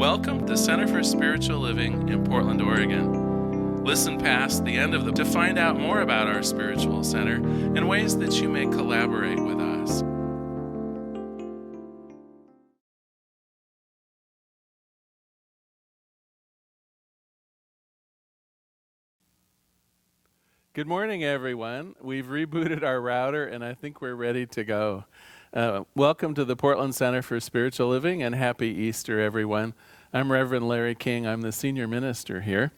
Welcome to Center for Spiritual Living in Portland, Oregon. Listen past the end to find out more about our spiritual center and ways that you may collaborate with us. Good morning, everyone. We've rebooted our router, and I think we're ready to go. Welcome to the Portland Center for Spiritual Living, and happy Easter, everyone. I'm Reverend Larry King. I'm the senior minister here.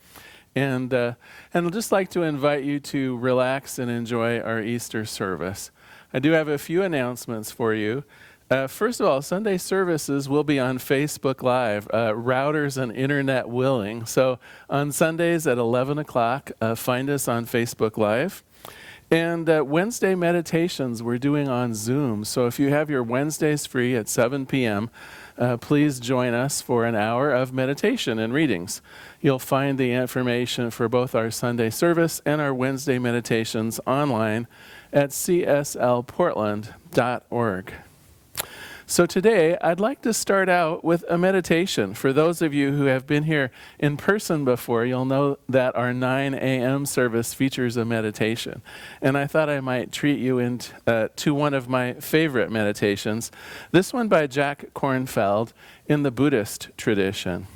And I'd just like to invite you to relax and enjoy our Easter service. I do have a few announcements for you. First of all, Sunday services will be on Facebook Live, routers and internet willing. So on Sundays at 11 o'clock, find us on Facebook Live. And Wednesday meditations we're doing on Zoom. So if you have your Wednesdays free at 7 p.m., please join us for an hour of meditation and readings. You'll find the information for both our Sunday service and our Wednesday meditations online at cslportland.org. So today, I'd like to start out with a meditation. For those of you who have been here in person before, you'll know that our 9 a.m. service features a meditation. And I thought I might treat you to one of my favorite meditations, this one by Jack Kornfield in the Buddhist tradition.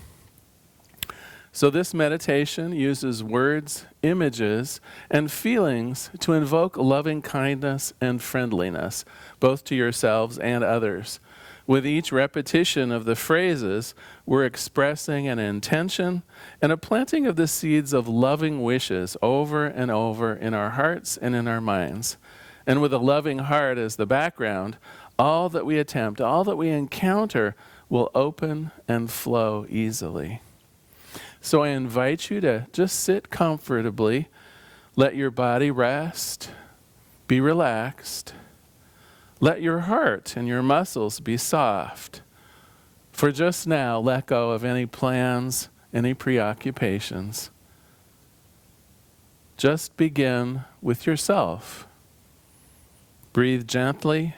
So this meditation uses words, images, and feelings to invoke loving kindness and friendliness, both to yourselves and others. With each repetition of the phrases, we're expressing an intention and a planting of the seeds of loving wishes over and over in our hearts and in our minds. And with a loving heart as the background, all that we attempt, all that we encounter will open and flow easily. So I invite you to just sit comfortably, let your body rest, be relaxed. Let your heart and your muscles be soft. For just now, let go of any plans, any preoccupations. Just begin with yourself. Breathe gently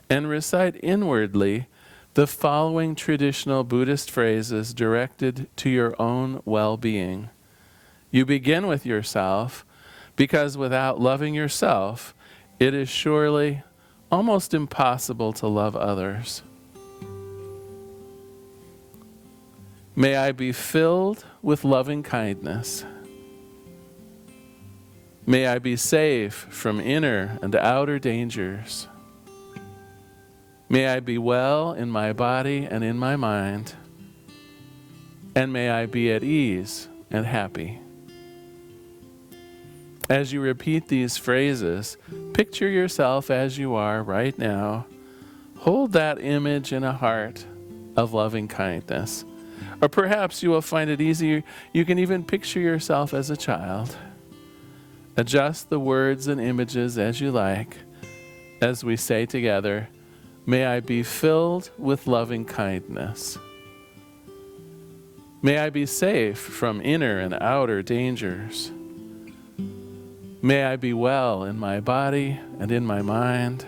and recite inwardly the following traditional Buddhist phrases directed to your own well-being. You begin with yourself because without loving yourself, it is surely almost impossible to love others. May I be filled with loving kindness. May I be safe from inner and outer dangers. May I be well in my body and in my mind. And may I be at ease and happy. As you repeat these phrases, picture yourself as you are right now. Hold that image in a heart of loving kindness. Or perhaps you will find it easier, you can even picture yourself as a child. Adjust the words and images as you like, as we say together, may I be filled with loving kindness. May I be safe from inner and outer dangers. May I be well in my body and in my mind.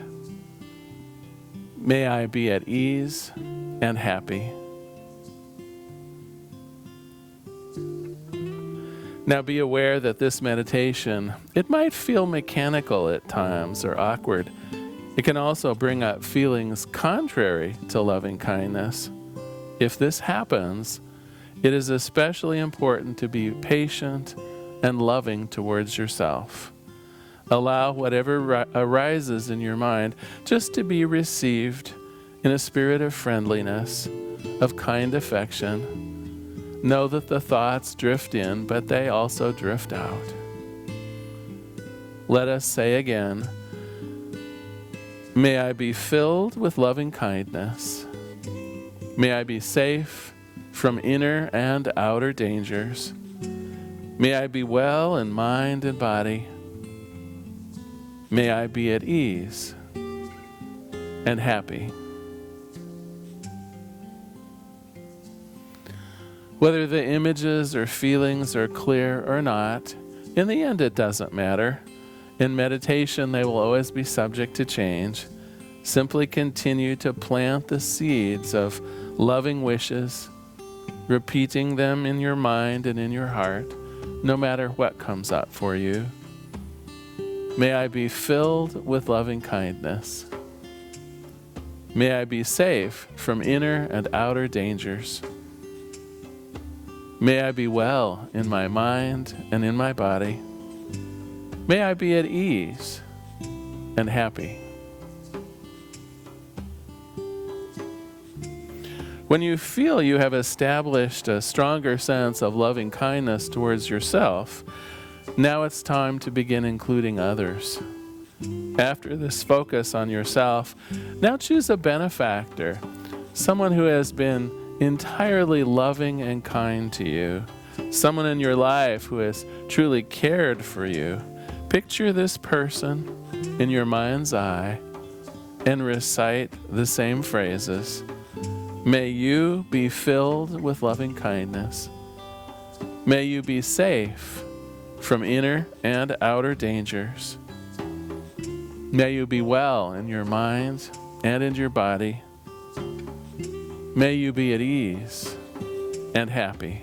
May I be at ease and happy. Now be aware that this meditation, it might feel mechanical at times or awkward. It can also bring up feelings contrary to loving kindness. If this happens, it is especially important to be patient and loving towards yourself. Allow whatever arises in your mind just to be received in a spirit of friendliness, of kind affection. Know that the thoughts drift in, but they also drift out. Let us say again, may I be filled with loving kindness. May I be safe from inner and outer dangers. May I be well in mind and body. May I be at ease and happy. Whether the images or feelings are clear or not, in the end it doesn't matter. In meditation, they will always be subject to change. Simply continue to plant the seeds of loving wishes, repeating them in your mind and in your heart, no matter what comes up for you. May I be filled with loving kindness. May I be safe from inner and outer dangers. May I be well in my mind and in my body. May I be at ease and happy. When you feel you have established a stronger sense of loving kindness towards yourself, now it's time to begin including others. After this focus on yourself, now choose a benefactor, someone who has been entirely loving and kind to you, someone in your life who has truly cared for you. Picture this person in your mind's eye and recite the same phrases. May you be filled with loving kindness. May you be safe from inner and outer dangers. May you be well in your mind and in your body. May you be at ease and happy.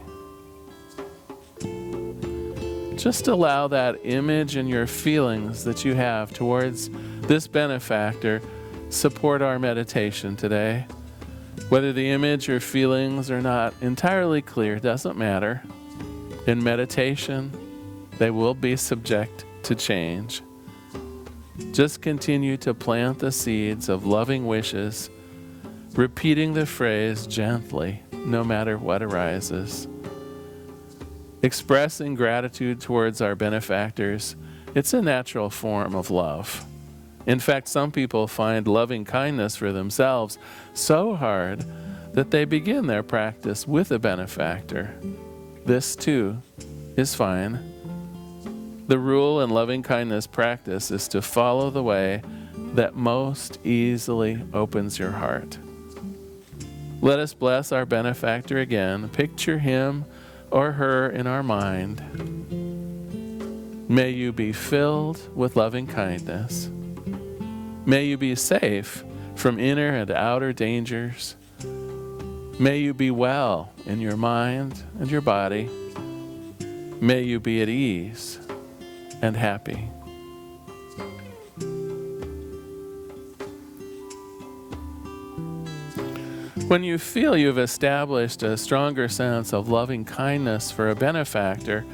Just allow that image and your feelings that you have towards this benefactor support our meditation today. Whether the image or feelings are not entirely clear doesn't matter. In meditation, they will be subject to change. Just continue to plant the seeds of loving wishes, repeating the phrase gently, no matter what arises. Expressing gratitude towards our benefactors, it's a natural form of love. In fact, some people find loving kindness for themselves so hard that they begin their practice with a benefactor. This, too, is fine. The rule in loving kindness practice is to follow the way that most easily opens your heart. Let us bless our benefactor again. Picture him or her in our mind. May you be filled with loving kindness. May you be safe from inner and outer dangers. May you be well in your mind and your body. May you be at ease and happy. When you feel you've established a stronger sense of loving kindness for a benefactor,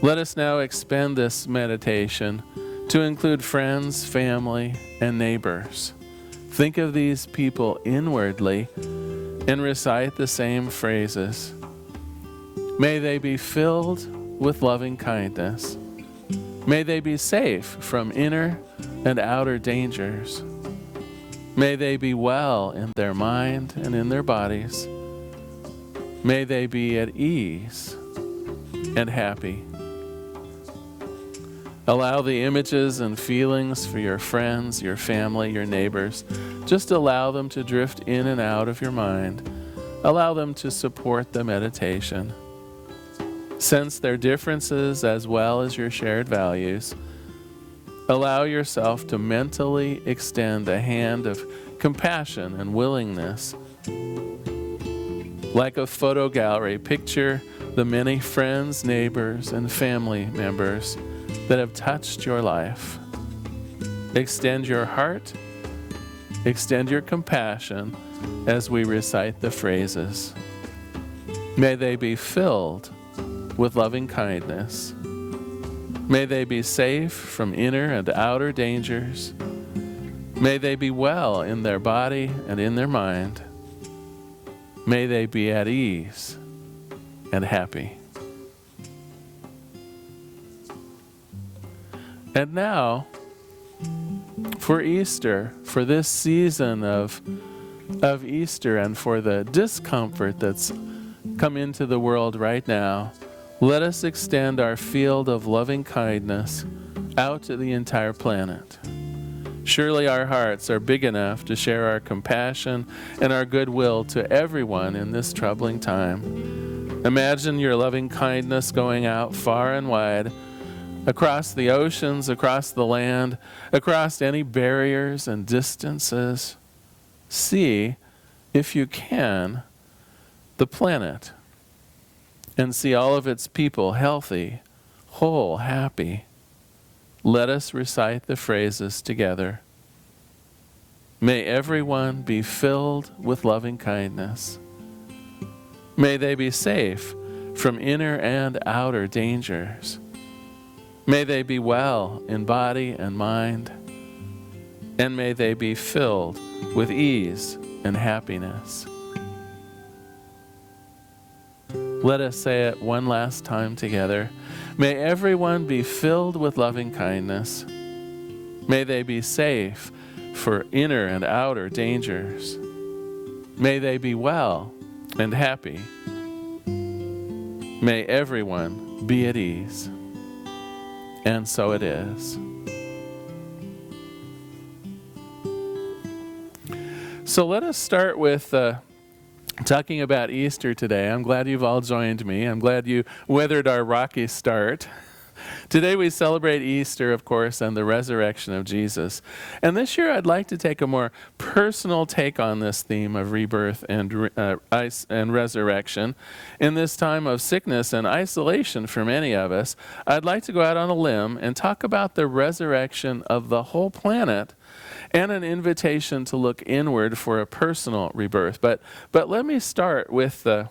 let us now expand this meditation to include friends, family, and neighbors. Think of these people inwardly and recite the same phrases. May they be filled with loving kindness. May they be safe from inner and outer dangers. May they be well in their mind and in their bodies. May they be at ease and happy. Allow the images and feelings for your friends, your family, your neighbors. Just allow them to drift in and out of your mind. Allow them to support the meditation. Sense their differences as well as your shared values. Allow yourself to mentally extend a hand of compassion and willingness. Like a photo gallery, picture the many friends, neighbors, and family members that have touched your life. Extend your heart, extend your compassion as we recite the phrases. May they be filled with loving kindness. May they be safe from inner and outer dangers. May they be well in their body and in their mind. May they be at ease and happy. And now, for Easter, for this season of Easter and for the discomfort that's come into the world right now, let us extend our field of loving kindness out to the entire planet. Surely our hearts are big enough to share our compassion and our goodwill to everyone in this troubling time. Imagine your loving kindness going out far and wide, across the oceans, across the land, across any barriers and distances. See, if you can, the planet and see all of its people healthy, whole, happy, let us recite the phrases together. May everyone be filled with loving kindness. May they be safe from inner and outer dangers. May they be well in body and mind. And may they be filled with ease and happiness. Let us say it one last time together. May everyone be filled with loving kindness. May they be safe for inner and outer dangers. May they be well and happy. May everyone be at ease. And so it is. So let us start with talking about Easter today. I'm glad you've all joined me. I'm glad you weathered our rocky start. Today we celebrate Easter, of course, and the resurrection of Jesus. And this year I'd like to take a more personal take on this theme of rebirth and resurrection. In this time of sickness and isolation for many of us, I'd like to go out on a limb and talk about the resurrection of the whole planet and an invitation to look inward for a personal rebirth. But let me start with the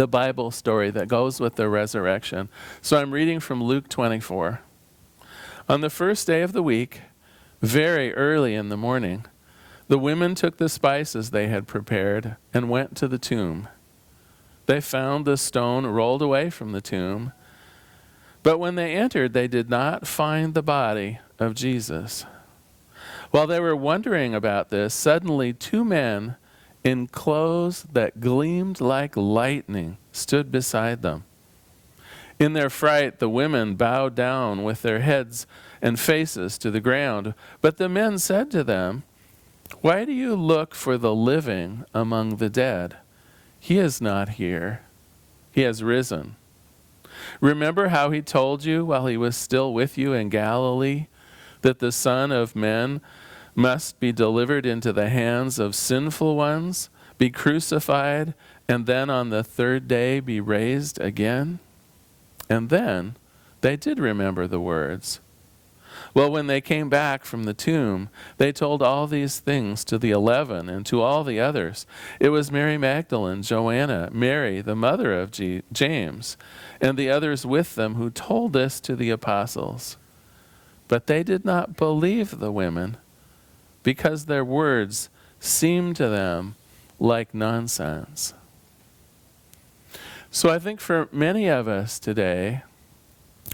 Bible story that goes with the resurrection. So I'm reading from Luke 24. On the first day of the week, very early in the morning, the women took the spices they had prepared and went to the tomb. They found the stone rolled away from the tomb, but when they entered, they did not find the body of Jesus. While they were wondering about this, suddenly two men in clothes that gleamed like lightning stood beside them. In their fright, the women bowed down with their heads and faces to the ground. But the men said to them, "Why do you look for the living among the dead? He is not here. He has risen. Remember how he told you while he was still with you in Galilee that the Son of Men must be delivered into the hands of sinful ones, be crucified, and then on the third day be raised again?" And then they did remember the words. Well, when they came back from the tomb, they told all these things to the 11 and to all the others. It was Mary Magdalene, Joanna, Mary, the mother of James, and the others with them who told this to the apostles. But they did not believe the women, because their words seemed to them like nonsense. So I think for many of us today,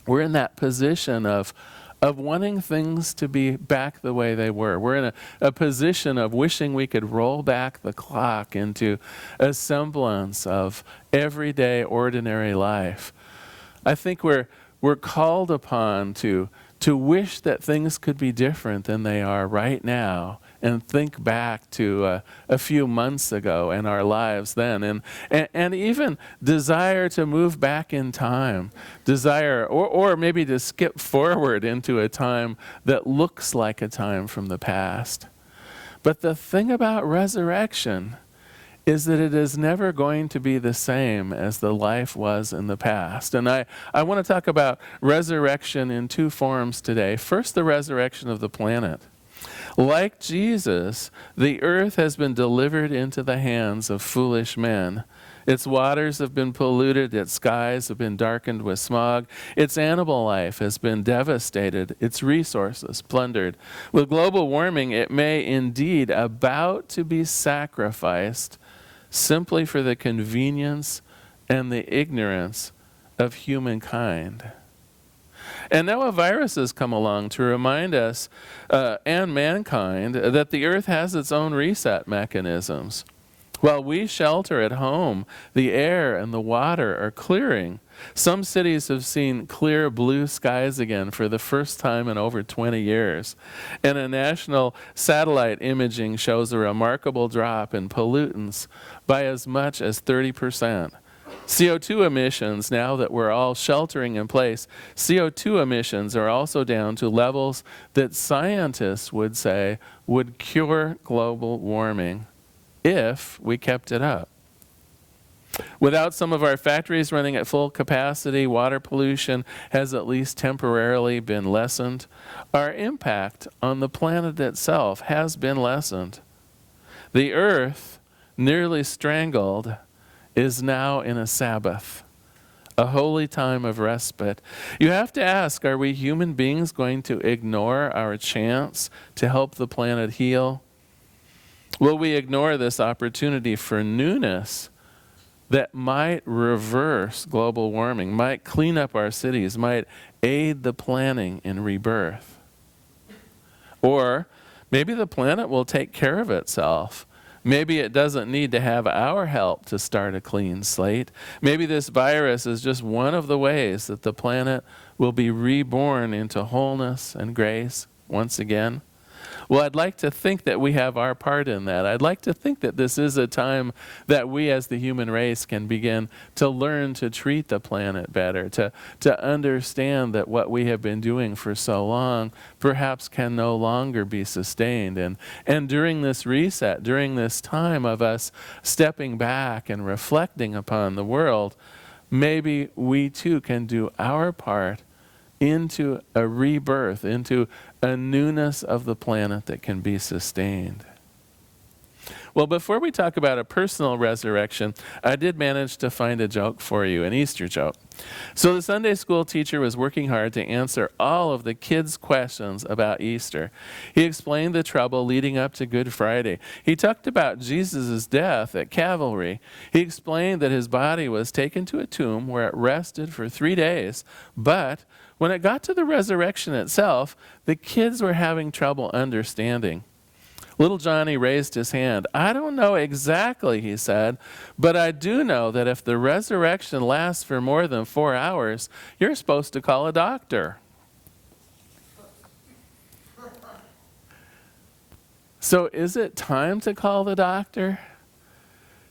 we're in that position of wanting things to be back the way they were. We're in a position of wishing we could roll back the clock into a semblance of everyday, ordinary life. I think we're called upon to wish that things could be different than they are right now, and think back to a few months ago in our lives then, and even desire to move back in time, or maybe to skip forward into a time that looks like a time from the past. But the thing about resurrection is that it is never going to be the same as the life was in the past. And I want to talk about resurrection in two forms today. First, the resurrection of the planet. Like Jesus, the earth has been delivered into the hands of foolish men. Its waters have been polluted, its skies have been darkened with smog, its animal life has been devastated, its resources plundered. With global warming, it may indeed about to be sacrificed simply for the convenience and the ignorance of humankind. And now a virus has come along to remind us and mankind that the earth has its own reset mechanisms. While we shelter at home, the air and the water are clearing. Some cities have seen clear blue skies again for the first time in over 20 years. And a national satellite imaging shows a remarkable drop in pollutants by as much as 30%. CO2 emissions, now that we're all sheltering in place, CO2 emissions are also down to levels that scientists would say would cure global warming if we kept it up. Without some of our factories running at full capacity, water pollution has at least temporarily been lessened. Our impact on the planet itself has been lessened. The earth, nearly strangled, is now in a Sabbath, a holy time of respite. You have to ask, are we human beings going to ignore our chance to help the planet heal? Will we ignore this opportunity for newness that might reverse global warming, might clean up our cities, might aid the planning in rebirth? Or maybe the planet will take care of itself. Maybe it doesn't need to have our help to start a clean slate. Maybe this virus is just one of the ways that the planet will be reborn into wholeness and grace once again. Well, I'd like to think that we have our part in that. I'd like to think that this is a time that we as the human race can begin to learn to treat the planet better, to understand that what we have been doing for so long perhaps can no longer be sustained. And during this reset, during this time of us stepping back and reflecting upon the world, maybe we too can do our part into a rebirth, into a newness of the planet that can be sustained. Well, before we talk about a personal resurrection, I did manage to find a joke for you, an Easter joke. So the Sunday school teacher was working hard to answer all of the kids' questions about Easter. He explained the trouble leading up to Good Friday. He talked about Jesus' death at Calvary. He explained that his body was taken to a tomb where it rested for 3 days, but when it got to the resurrection itself, the kids were having trouble understanding. Little Johnny raised his hand. I don't know exactly, he said, but I do know that if the resurrection lasts for more than 4 hours, you're supposed to call a doctor. So is it time to call the doctor?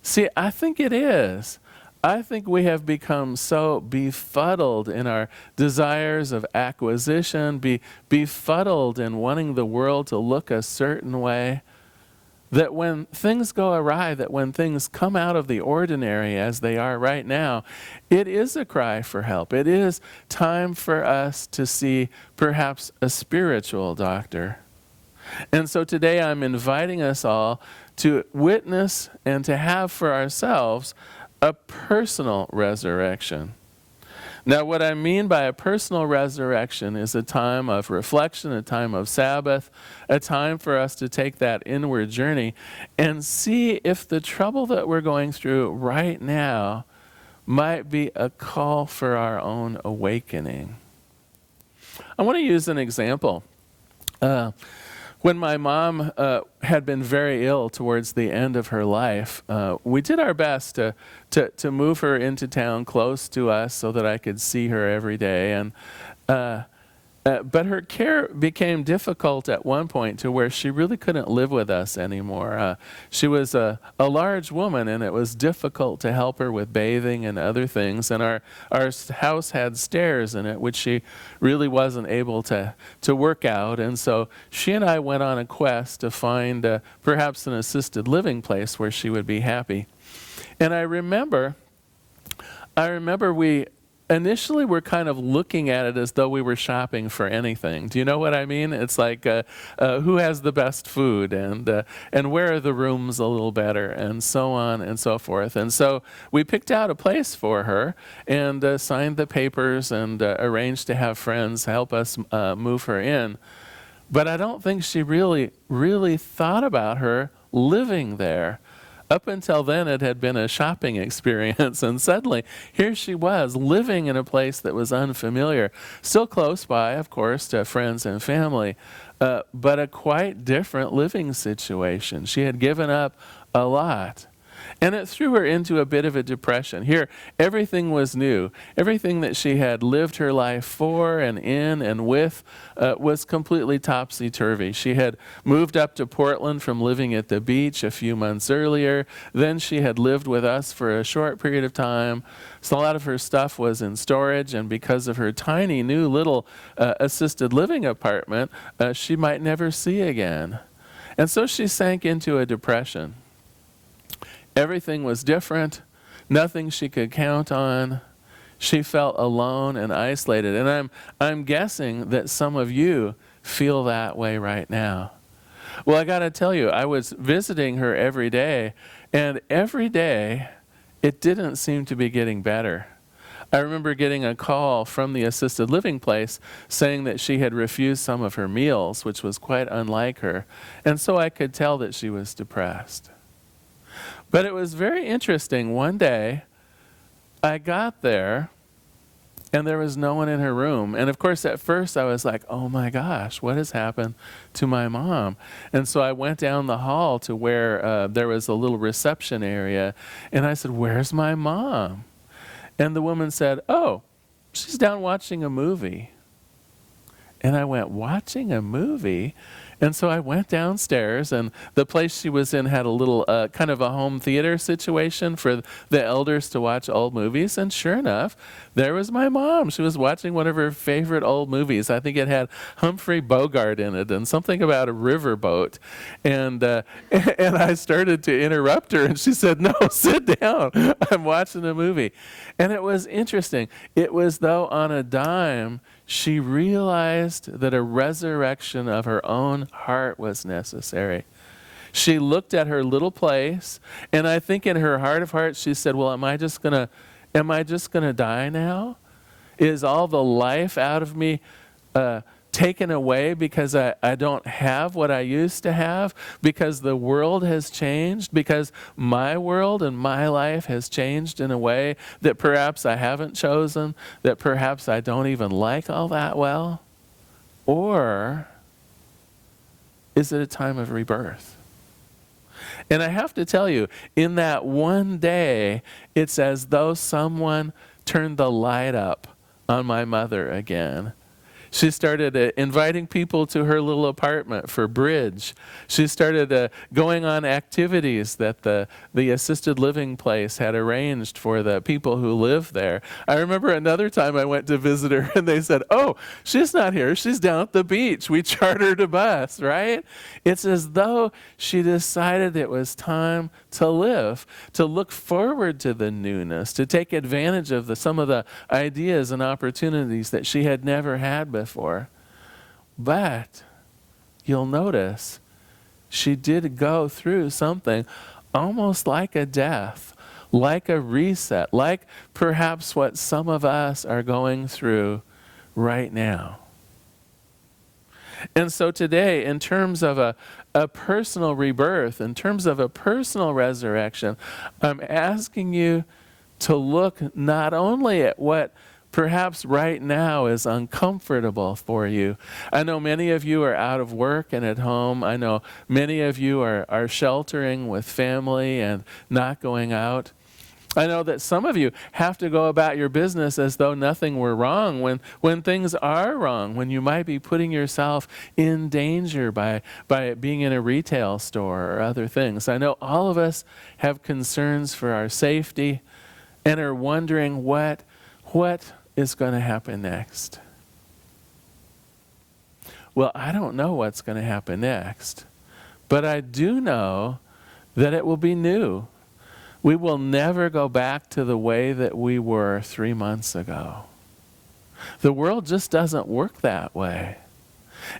See, I think it is. I think we have become so befuddled in our desires of acquisition, befuddled in wanting the world to look a certain way, that when things go awry, that when things come out of the ordinary as they are right now, it is a cry for help. It is time for us to see perhaps a spiritual doctor. And so today I'm inviting us all to witness and to have for ourselves a personal resurrection. Now, what I mean by a personal resurrection is a time of reflection, a time of Sabbath, a time for us to take that inward journey and see if the trouble that we're going through right now might be a call for our own awakening. I want to use an example. When my mom had been very ill towards the end of her life, we did our best to move her into town close to us so that I could see her every day. And but her care became difficult at one point to where she really couldn't live with us anymore. She was a large woman, and it was difficult to help her with bathing and other things. And our house had stairs in it, which she really wasn't able to work out. And so she and I went on a quest to find perhaps an assisted living place where she would be happy. And I remember we initially we're kind of looking at it as though we were shopping for anything. Do you know what I mean? It's like who has the best food, and where are the rooms a little better, and so on and so forth. And so we picked out a place for her and signed the papers and arranged to have friends help us move her in. But I don't think she really thought about her living there. Up until then, it had been a shopping experience, and suddenly, here she was, living in a place that was unfamiliar. Still close by, of course, to friends and family, but a quite different living situation. She had given up a lot. And it threw her into a bit of a depression. Here, everything was new. Everything that she had lived her life for and in and with was completely topsy-turvy. She had moved up to Portland from living at the beach a few months earlier. Then she had lived with us for a short period of time. So a lot of her stuff was in storage, and because of her tiny new little assisted living apartment, she might never see again. And so she sank into a depression. Everything was different. nothing she could count on. She felt alone and isolated. And I'm guessing that some of you feel that way right now. Well, I got to tell you, I was visiting her every day, and every day it didn't seem to be getting better. I remember getting a call from the assisted living place saying that she had refused some of her meals, which was quite unlike her. And so I could tell that she was depressed. But it was very interesting. One day, I got there, and there was no one in her room. And of course, at first I was like, oh my gosh, what has happened to my mom? And so I went down the hall to where there was a little reception area. And I said, where's my mom? And the woman said, oh, she's down watching a movie. And I went, watching a movie? And so I went downstairs, and the place she was in had a little kind of a home theater situation for the elders to watch old movies. And sure enough, there was my mom. She was watching one of her favorite old movies. I think it had Humphrey Bogart in it and something about a riverboat. And I started to interrupt her, and she said, no, sit down. I'm watching a movie. And it was interesting. It was though on a dime, she realized that a resurrection of her own heart was necessary. She looked at her little place, and I think in her heart of hearts she said, well, am I just gonna die now? Is all the life out of me taken away because I don't have what I used to have, because the world has changed, because my world and my life has changed in a way that perhaps I haven't chosen, that perhaps I don't even like all that well? Or is it a time of rebirth? And I have to tell you, in that one day, it's as though someone turned the light up on my mother again. She started inviting people to her little apartment for bridge. She started going on activities that the assisted living place had arranged for the people who live there. I remember another time I went to visit her, and they said, oh, she's not here. She's down at the beach. We chartered a bus, right? It's as though she decided it was time to live, to look forward to the newness, to take advantage of some of the ideas and opportunities that she had never had before. But you'll notice she did go through something almost like a death, like a reset, like perhaps what some of us are going through right now. And so today, in terms of a personal rebirth, in terms of a personal resurrection, I'm asking you to look not only at what perhaps right now is uncomfortable for you. I know many of you are out of work and at home. I know many of you are sheltering with family and not going out. I know that some of you have to go about your business as though nothing were wrong when things are wrong, when you might be putting yourself in danger by being in a retail store or other things. I know all of us have concerns for our safety and are wondering what is going to happen next. Well, I don't know what's going to happen next, but I do know that it will be new. We will never go back to the way that we were 3 months ago. The world just doesn't work that way.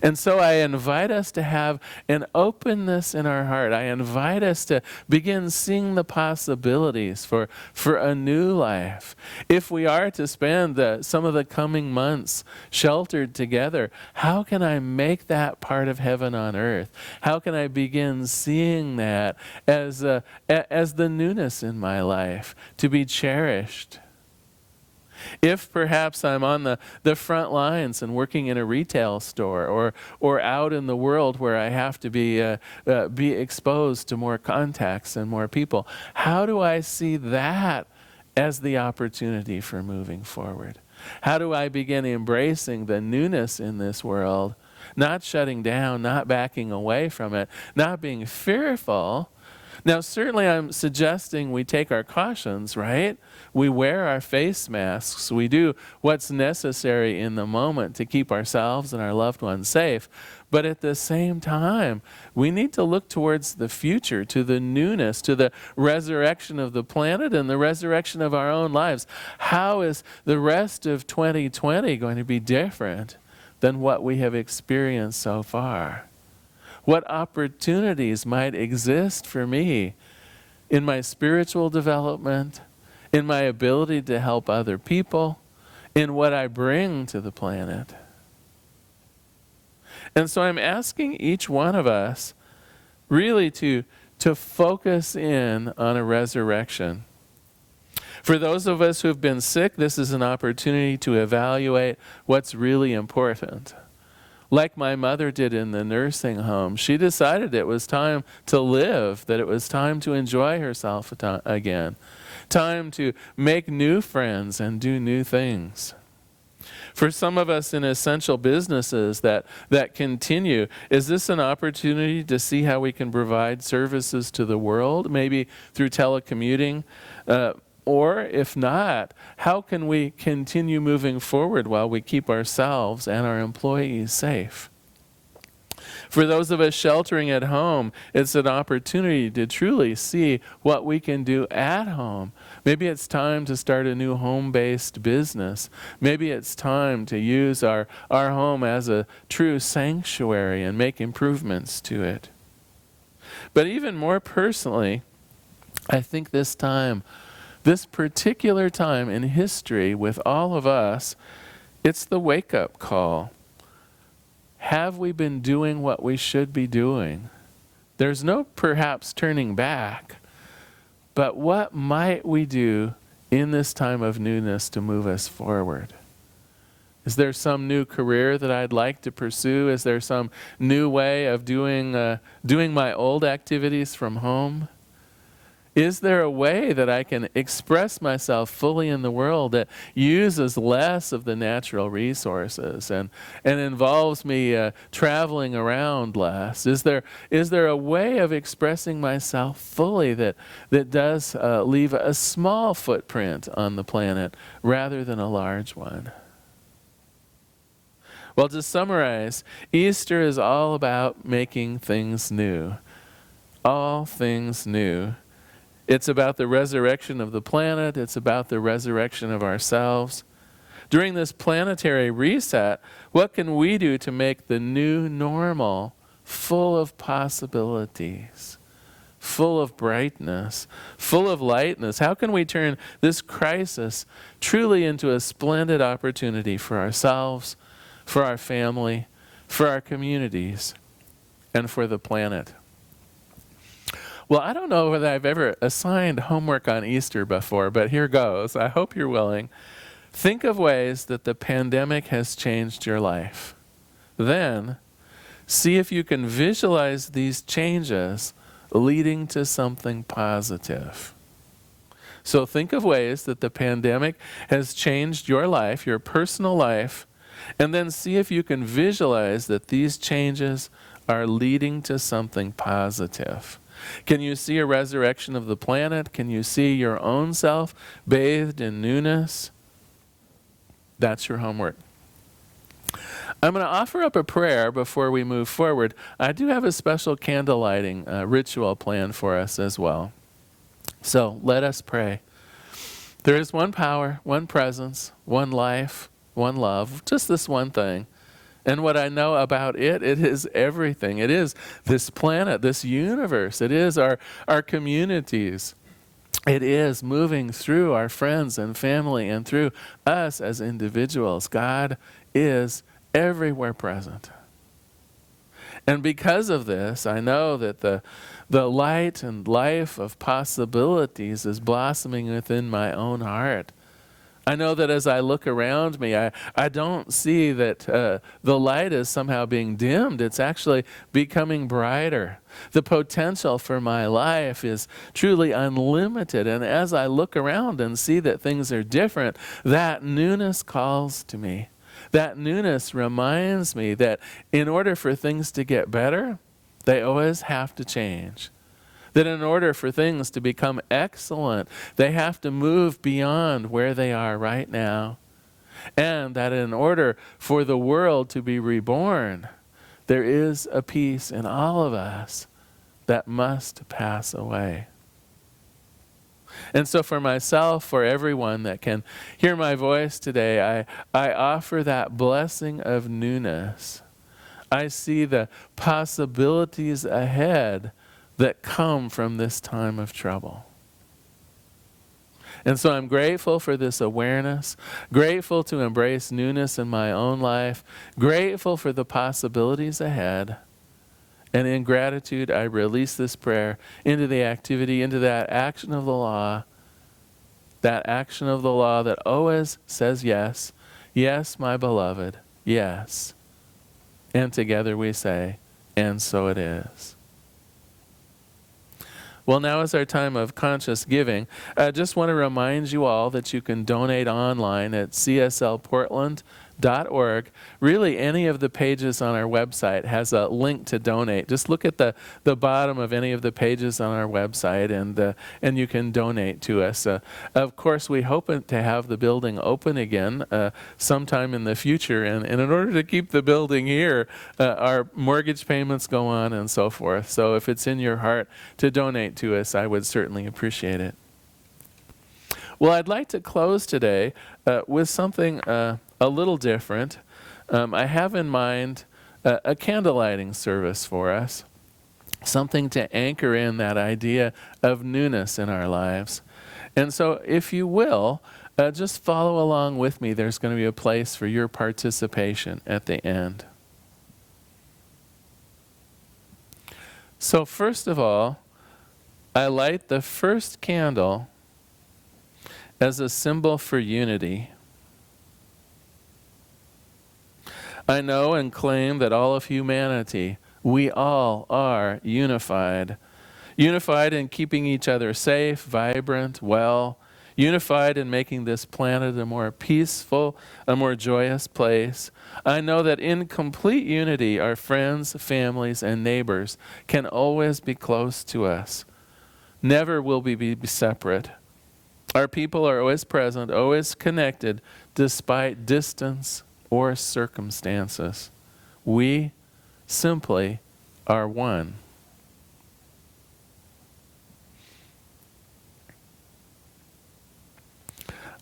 And so I invite us to have an openness in our heart. I invite us to begin seeing the possibilities for a new life. If we are to spend some of the coming months sheltered together, how can I make that part of heaven on earth? How can I begin seeing that as the newness in my life, to be cherished? If perhaps I'm on the front lines and working in a retail store or out in the world where I have to be exposed to more contacts and more people, how do I see that as the opportunity for moving forward? How do I begin embracing the newness in this world, not shutting down, not backing away from it, not being fearful, Now, certainly I'm suggesting we take our cautions, right? We wear our face masks. We do what's necessary in the moment to keep ourselves and our loved ones safe. But at the same time, we need to look towards the future, to the newness, to the resurrection of the planet and the resurrection of our own lives. How is the rest of 2020 going to be different than what we have experienced so far? What opportunities might exist for me in my spiritual development, in my ability to help other people, in what I bring to the planet? And so I'm asking each one of us really to focus in on a resurrection. For those of us who have been sick, this is an opportunity to evaluate what's really important. Like my mother did in the nursing home, she decided it was time to live, that it was time to enjoy herself again, time to make new friends and do new things. For some of us in essential businesses that continue, is this an opportunity to see how we can provide services to the world, maybe through telecommuting? Or if not, how can we continue moving forward while we keep ourselves and our employees safe? For those of us sheltering at home, it's an opportunity to truly see what we can do at home. Maybe it's time to start a new home-based business. Maybe it's time to use our home as a true sanctuary and make improvements to it. But even more personally, I think this particular time in history with all of us, it's the wake-up call. Have we been doing what we should be doing? There's no perhaps turning back, but what might we do in this time of newness to move us forward? Is there some new career that I'd like to pursue? Is there some new way of doing my old activities from home? Is there a way that I can express myself fully in the world that uses less of the natural resources and involves me traveling around less? Is there a way of expressing myself fully that does leave a small footprint on the planet rather than a large one? Well, to summarize, Easter is all about making things new. All things new. It's about the resurrection of the planet. It's about the resurrection of ourselves. During this planetary reset, what can we do to make the new normal full of possibilities, full of brightness, full of lightness? How can we turn this crisis truly into a splendid opportunity for ourselves, for our family, for our communities, and for the planet? Well, I don't know whether I've ever assigned homework on Easter before, but here goes. I hope you're willing. Think of ways that the pandemic has changed your life. Then, see if you can visualize these changes leading to something positive. So think of ways that the pandemic has changed your life, your personal life, and then see if you can visualize that these changes are leading to something positive. Can you see a resurrection of the planet? Can you see your own self bathed in newness? That's your homework. I'm going to offer up a prayer before we move forward. I do have a special candle lighting ritual planned for us as well. So let us pray. There is one power, one presence, one life, one love, just this one thing. And what I know about it is everything. It is this planet, this universe. It is our communities. It is moving through our friends and family and through us as individuals. God is everywhere present. And because of this, I know that the light and life of possibilities is blossoming within my own heart. I know that as I look around me, I don't see that the light is somehow being dimmed. It's actually becoming brighter. The potential for my life is truly unlimited. And as I look around and see that things are different, that newness calls to me. That newness reminds me that in order for things to get better, they always have to change. That in order for things to become excellent, they have to move beyond where they are right now. And that in order for the world to be reborn, there is a piece in all of us that must pass away. And so for myself, for everyone that can hear my voice today, I offer that blessing of newness. I see the possibilities ahead that come from this time of trouble. And so I'm grateful for this awareness, grateful to embrace newness in my own life, grateful for the possibilities ahead. And in gratitude, I release this prayer into the activity, into that action of the law that always says yes. Yes, my beloved, yes. And together we say, and so it is. Well, now is our time of conscious giving. I just want to remind you all that you can donate online at cslportland.org. Really, any of the pages on our website has a link to donate. Just look at the bottom of any of the pages on our website, and you can donate to us. Of course, we hope to have the building open again sometime in the future, and in order to keep the building here, our mortgage payments go on and so forth. So if it's in your heart to donate to us, I would certainly appreciate it. Well, I'd like to close today with something a little different. I have in mind a candlelighting service for us, something to anchor in that idea of newness in our lives. And so if you will, just follow along with me. There's going to be a place for your participation at the end. So first of all, I light the first candle as a symbol for unity. I know and claim that all of humanity, we all are unified. Unified in keeping each other safe, vibrant, well. Unified in making this planet a more peaceful, a more joyous place. I know that in complete unity, our friends, families, and neighbors can always be close to us. Never will we be separate. Our people are always present, always connected, despite distance or circumstances. We simply are one.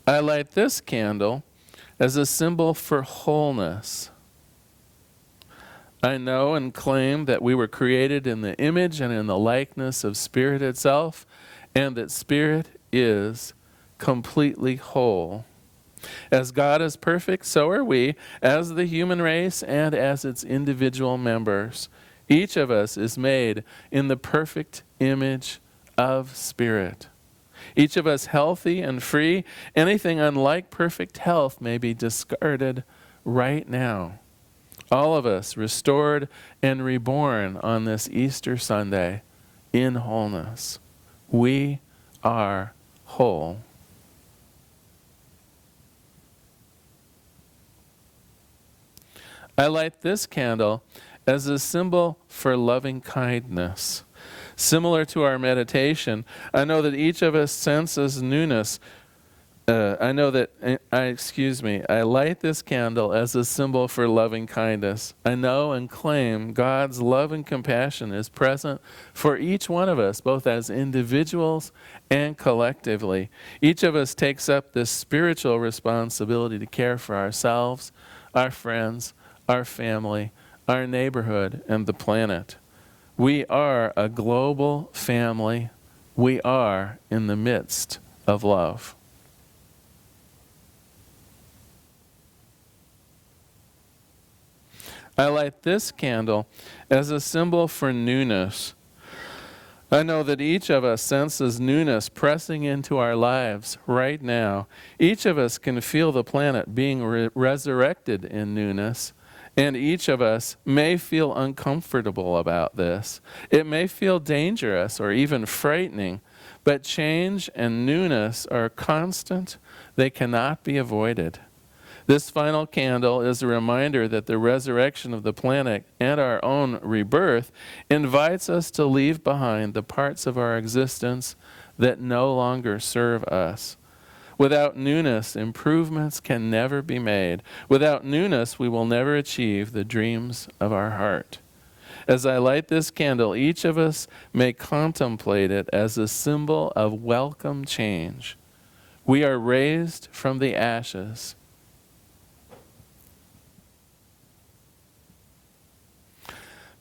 I light this candle as a symbol for wholeness. I know and claim that we were created in the image and in the likeness of Spirit itself, and that Spirit is completely whole. As God is perfect, so are we, as the human race and as its individual members. Each of us is made in the perfect image of Spirit. Each of us healthy and free. Anything unlike perfect health may be discarded right now. All of us restored and reborn on this Easter Sunday in wholeness. We are whole. I light this candle as a symbol for loving kindness. Similar to our meditation, I know that each of us senses newness. I light this candle as a symbol for loving kindness. I know and claim God's love and compassion is present for each one of us, both as individuals and collectively. Each of us takes up this spiritual responsibility to care for ourselves, our friends, our family, our neighborhood, and the planet. We are a global family. We are in the midst of love. I light this candle as a symbol for newness. I know that each of us senses newness pressing into our lives right now. Each of us can feel the planet being resurrected in newness. And each of us may feel uncomfortable about this. It may feel dangerous or even frightening, but change and newness are constant. They cannot be avoided. This final candle is a reminder that the resurrection of the planet and our own rebirth invites us to leave behind the parts of our existence that no longer serve us. Without newness, improvements can never be made. Without newness, we will never achieve the dreams of our heart. As I light this candle, each of us may contemplate it as a symbol of welcome change. We are raised from the ashes.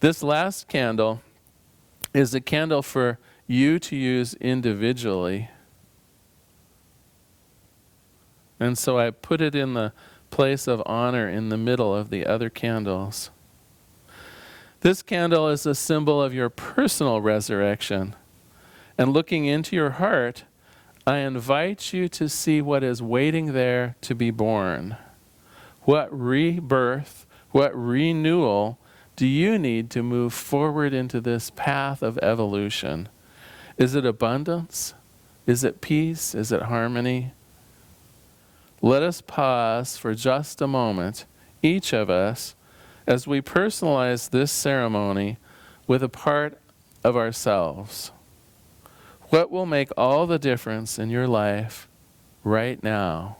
This last candle is a candle for you to use individually. And so I put it in the place of honor in the middle of the other candles. This candle is a symbol of your personal resurrection. And looking into your heart, I invite you to see what is waiting there to be born. What rebirth, what renewal do you need to move forward into this path of evolution? Is it abundance? Is it peace? Is it harmony? Let us pause for just a moment, each of us, as we personalize this ceremony with a part of ourselves. What will make all the difference in your life right now?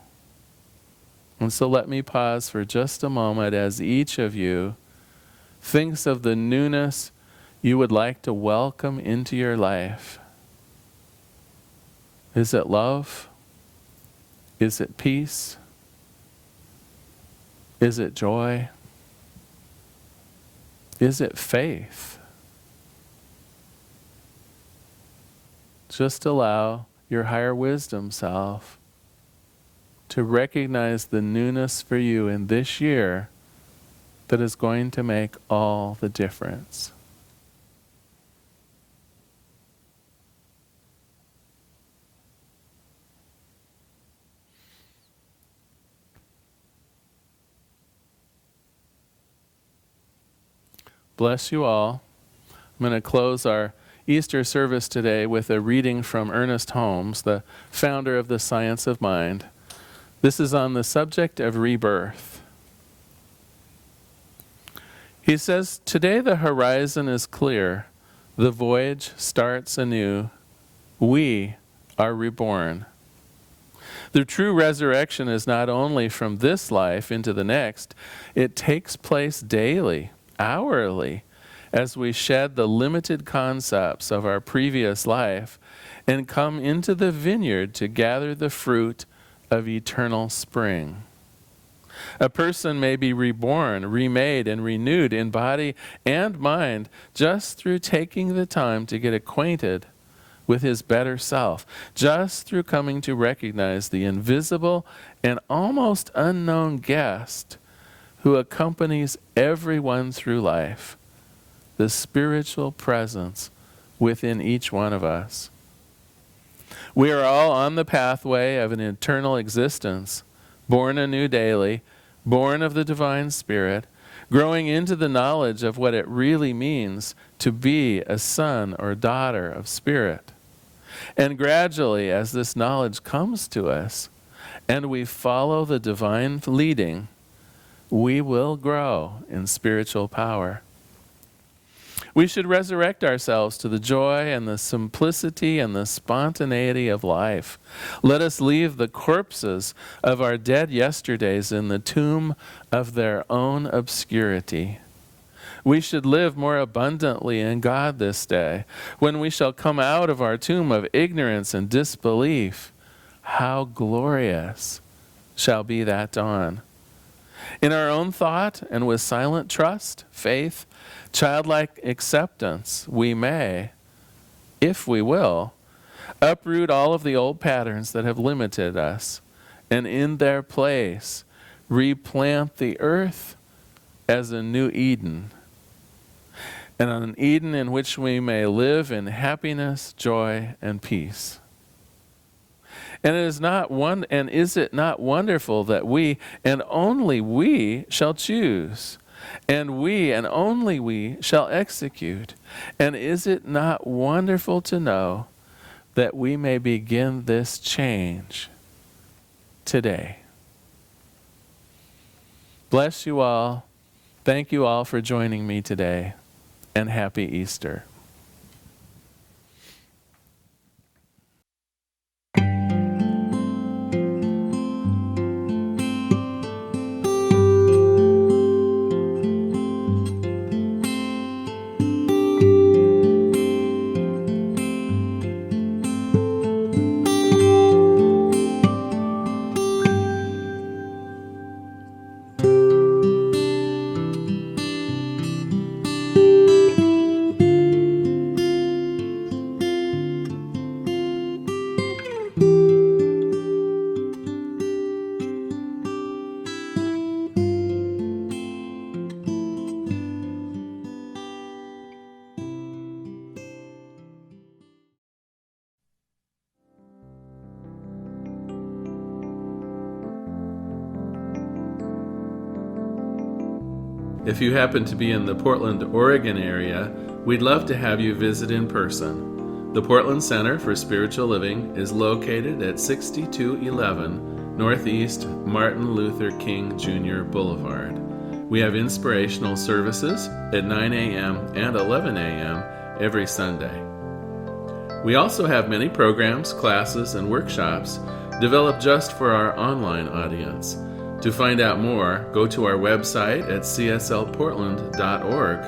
And so let me pause for just a moment as each of you thinks of the newness you would like to welcome into your life. Is it love? Is it peace? Is it joy? Is it faith? Just allow your higher wisdom self to recognize the newness for you in this year that is going to make all the difference. Bless you all. I'm going to close our Easter service today with a reading from Ernest Holmes, the founder of the Science of Mind. This is on the subject of rebirth. He says, "Today the horizon is clear. The voyage starts anew. We are reborn. The true resurrection is not only from this life into the next, it takes place daily, hourly, as we shed the limited concepts of our previous life and come into the vineyard to gather the fruit of eternal spring. A person may be reborn, remade, and renewed in body and mind just through taking the time to get acquainted with his better self, just through coming to recognize the invisible and almost unknown guest who accompanies everyone through life, the spiritual presence within each one of us. We are all on the pathway of an eternal existence, born anew daily, born of the divine Spirit, growing into the knowledge of what it really means to be a son or daughter of Spirit. And gradually, as this knowledge comes to us, and we follow the divine leading, we will grow in spiritual power. We should resurrect ourselves to the joy and the simplicity and the spontaneity of life. Let us leave the corpses of our dead yesterdays in the tomb of their own obscurity. We should live more abundantly in God this day. When we shall come out of our tomb of ignorance and disbelief, how glorious shall be that dawn. In our own thought and with silent trust, faith, childlike acceptance, we may, if we will, uproot all of the old patterns that have limited us, and in their place replant the earth as a new Eden, and an Eden in which we may live in happiness, joy, and peace. And is it not wonderful that we and only we shall choose, and we and only we shall execute? And is it not wonderful to know that we may begin this change today? Bless you all. Thank you all for joining me today, and happy Easter. If you happen to be in the Portland, Oregon area, we'd love to have you visit in person. The Portland Center for Spiritual Living is located at 6211 Northeast Martin Luther King Jr. Boulevard. We have inspirational services at 9 a.m. and 11 a.m. every Sunday. We also have many programs, classes, and workshops developed just for our online audience. To find out more, go to our website at cslportland.org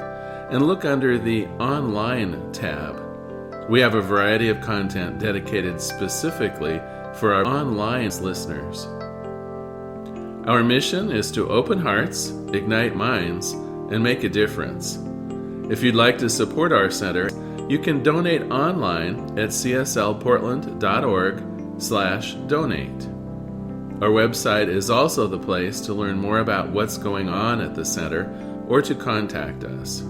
and look under the Online tab. We have a variety of content dedicated specifically for our online listeners. Our mission is to open hearts, ignite minds, and make a difference. If you'd like to support our center, you can donate online at cslportland.org/donate. Our website is also the place to learn more about what's going on at the center or to contact us.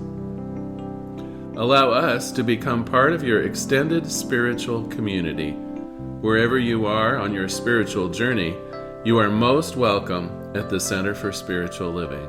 Allow us to become part of your extended spiritual community. Wherever you are on your spiritual journey, you are most welcome at the Center for Spiritual Living.